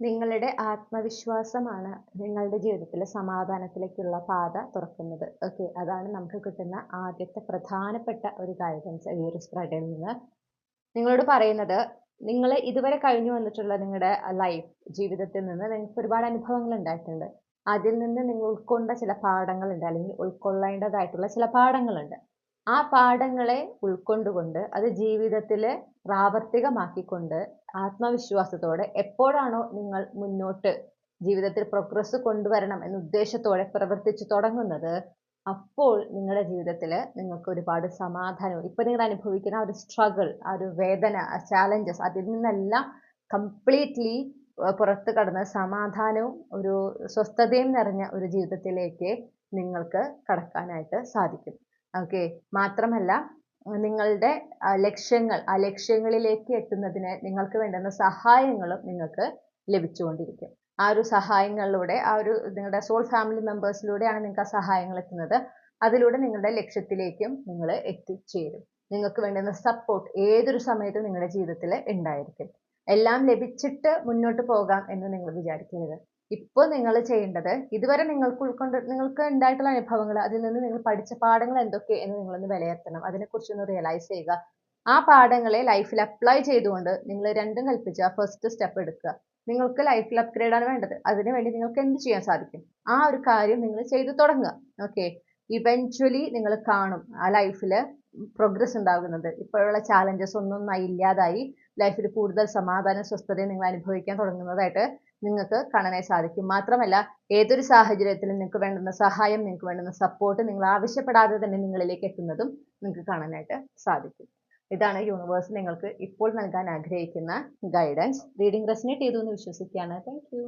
നിങ്ങളുടെ ആത്മവിശ്വാസമാണ് നിങ്ങളുടെ ജീവിതത്തിലെ സമാധാനത്തിലേക്കുള്ള പാത തുറക്കുന്നത്. ഓക്കെ, അതാണ് നമുക്ക് കിട്ടുന്ന ആദ്യത്തെ പ്രധാനപ്പെട്ട ഒരു ഗൈഡൻസ് ഈ ഒരു സ്പ്രെഡിൽ നിന്ന്. നിങ്ങളോട് പറയുന്നത്, നിങ്ങൾ ഇതുവരെ കഴിഞ്ഞു വന്നിട്ടുള്ള നിങ്ങളുടെ ലൈഫ് ജീവിതത്തിൽ നിന്ന് നിങ്ങൾക്ക് ഒരുപാട് അനുഭവങ്ങൾ ഉണ്ടായിട്ടുണ്ട്. അതിൽ നിന്ന് നിങ്ങൾ ഉൾക്കൊണ്ട ചില പാഠങ്ങളുണ്ട്, അല്ലെങ്കിൽ ഉൾക്കൊള്ളേണ്ടതായിട്ടുള്ള ചില പാഠങ്ങളുണ്ട്. ആ പാഠങ്ങളെ ഉൾക്കൊണ്ടുകൊണ്ട് അത് ജീവിതത്തിൽ പ്രാവർത്തികമാക്കിക്കൊണ്ട് ആത്മവിശ്വാസത്തോടെ എപ്പോഴാണോ നിങ്ങൾ മുന്നോട്ട് ജീവിതത്തിൽ പ്രോഗ്രസ് കൊണ്ടുവരണം എന്ന ഉദ്ദേശത്തോടെ പ്രവർത്തിച്ചു തുടങ്ങുന്നത്, അപ്പോൾ നിങ്ങളുടെ ജീവിതത്തിൽ നിങ്ങൾക്ക് ഒരുപാട് സമാധാനവും ഇപ്പൊ നിങ്ങൾ അനുഭവിക്കുന്ന ആ ഒരു സ്ട്രഗിൾ, ആ ഒരു വേദന, ആ ചാലഞ്ചസ്, അതിൽ നിന്നെല്ലാം കംപ്ലീറ്റ്ലി പുറത്ത് കടന്ന് സമാധാനവും ഒരു സ്വസ്ഥതയും നിറഞ്ഞ ഒരു ജീവിതത്തിലേക്ക് നിങ്ങൾക്ക് കടക്കാനായിട്ട് സാധിക്കും. ഓക്കെ, മാത്രമല്ല നിങ്ങളുടെ ലക്ഷ്യങ്ങൾ, ആ ലക്ഷ്യങ്ങളിലേക്ക് എത്തുന്നതിന് നിങ്ങൾക്ക് വേണ്ടുന്ന സഹായങ്ങളും നിങ്ങൾക്ക് ലഭിച്ചുകൊണ്ടിരിക്കും. ആ ഒരു സഹായങ്ങളിലൂടെ ആ ഒരു നിങ്ങളുടെ സോൾ ഫാമിലി മെമ്പേഴ്സിലൂടെയാണ് നിങ്ങൾക്ക് ആ സഹായങ്ങൾ എത്തുന്നത്. അതിലൂടെ നിങ്ങളുടെ ലക്ഷ്യത്തിലേക്കും നിങ്ങൾ എത്തിച്ചേരും. നിങ്ങൾക്ക് വേണ്ടുന്ന സപ്പോർട്ട് ഏതൊരു സമയത്തും നിങ്ങളുടെ ജീവിതത്തിൽ ഉണ്ടായിരിക്കും. എല്ലാം ലഭിച്ചിട്ട് മുന്നോട്ട് പോകാം എന്ന് നിങ്ങൾ വിചാരിക്കരുത്. ഇപ്പോൾ നിങ്ങൾ ചെയ്യേണ്ടത്, ഇതുവരെ നിങ്ങൾക്ക് ഉണ്ടായിട്ടുള്ള അനുഭവങ്ങൾ, അതിൽ നിന്ന് നിങ്ങൾ പഠിച്ച പാഠങ്ങൾ എന്തൊക്കെ എന്ന് നിങ്ങളൊന്ന് വിലയിരുത്തണം. അതിനെക്കുറിച്ചൊന്ന് റിയലൈസ് ചെയ്യുക. ആ പാഠങ്ങളെ ലൈഫിൽ അപ്ലൈ ചെയ്തുകൊണ്ട് നിങ്ങൾ രണ്ടും കൽപ്പിച്ച് ആ ഫസ്റ്റ് സ്റ്റെപ്പ് എടുക്കുക. നിങ്ങൾക്ക് ലൈഫിൽ അപ്ഗ്രേഡ് ആണ് വേണ്ടത്. അതിനുവേണ്ടി നിങ്ങൾക്ക് എന്ത് ചെയ്യാൻ സാധിക്കും, ആ ഒരു കാര്യം നിങ്ങൾ ചെയ്തു തുടങ്ങുക. ഓക്കെ, ഇവൻച്വലി നിങ്ങൾ കാണും ആ ലൈഫിൽ പ്രോഗ്രസ് ഉണ്ടാകുന്നത്. ഇപ്പോഴുള്ള ചാലഞ്ചസ് ഒന്നൊന്നായി ഇല്ലാതായി ലൈഫിൽ കൂടുതൽ സമാധാനം, സ്വസ്ഥതയും നിങ്ങൾ അനുഭവിക്കാൻ തുടങ്ങുന്നതായിട്ട് നിങ്ങൾക്ക് കാണാനായി സാധിക്കും. മാത്രമല്ല, ഏതൊരു സാഹചര്യത്തിലും നിങ്ങൾക്ക് വേണ്ടുന്ന സഹായം, നിങ്ങൾക്ക് വേണ്ടുന്ന സപ്പോർട്ട് നിങ്ങൾ ആവശ്യപ്പെടാതെ തന്നെ നിങ്ങളിലേക്ക് എത്തുന്നതും നിങ്ങൾക്ക് കാണാനായിട്ട് സാധിക്കും. ഇതാണ് യൂണിവേഴ്സ് നിങ്ങൾക്ക് ഇപ്പോൾ നൽകാൻ ആഗ്രഹിക്കുന്ന ഗൈഡൻസ്. റീഡിംഗ് റെസനേറ്റ് ചെയ്തു എന്ന് വിശ്വസിക്കുകയാണ്. Thank you.